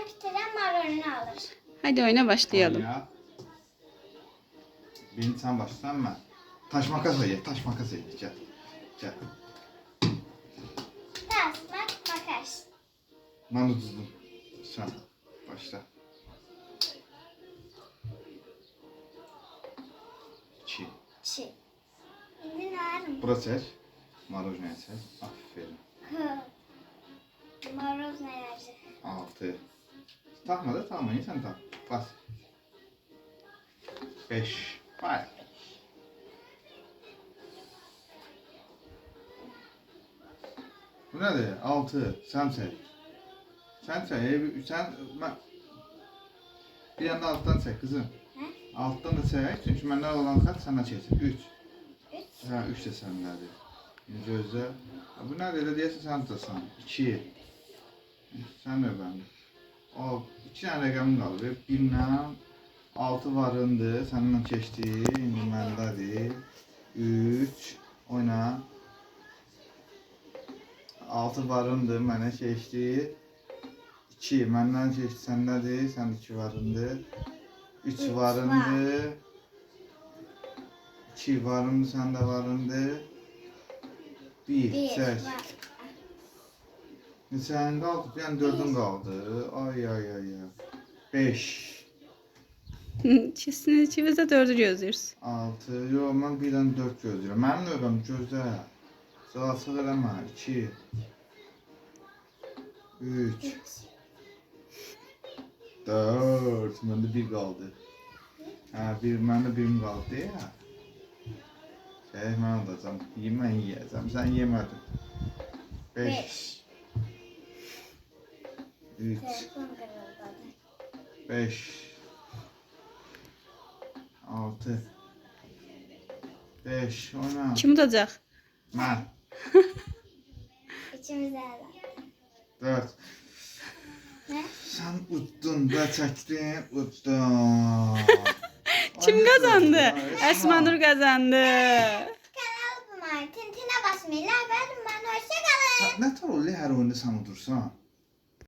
Bitiren marulunu alır. Hadi oyuna başlayalım. Ya. Birinci sen başlasan ben. Taş makas oynayalım. Taş makas oynayalım. Gel. Gel. Taş, makas. Ben uduzdum. Sen başla. 2. Çi. Şimdi ne var? Bura çək. Marujnaya çək. Aferin. Maruz ne yazık? 6. Takma da tamam. Sen tak. Bas. 5. Vay. Bu nədir? 6. Sən çək. Sən çək. Sən... Bir yanda alttan çək kızım. Hə? Alttan da çək. Çünki məndən olan xət sənə çəksin. 3. 3. Hə, 3 də səninlədir. Gözlə. Bu nədir? Elə deyəsən sən tutasan. 2. Sən növbəndə. O, 2 dənə rəqəmin qalır. 1 ilə 6 varındır. Səndən keçdi. İndi məndədir. 3. Oyna. 6 varındır. Mənə keçdi. 2. Məndən keçdi. Səndədir. Sən 2 varındır. 3 varındır. 2 varındır. Səndə varındır. 1. Çək. Neçənin qaldı? Yəni 4'ün qaldı. Ay ay ay ay. 5. Çizsiniz ikimiz de 4'ü gözlüyoruz. 6. Yox, mən 1'dən 4 gözləyirəm. Mənim növbəm gözlə. Salasıq eləmə. 2. 3. 4. Məndə 1 qaldı. Hə, məndə 1'im qaldı ya. Mən alacağım. Mən yiyəcəm. Sən yemədin. 5. 3. Telefon kırıldı. 5. 6. 5. Oyna. Kim tutacak? Mən. İçimizde hala. 4. Ne? Sən uddun və çəkdin, uddun. Kim kazandı? Esma Nur kazandı. Kanal bu Martin. Tine basmayı. Like verin. Ben hoşça kalın. Nə tər olur hər oyunda sən udursan?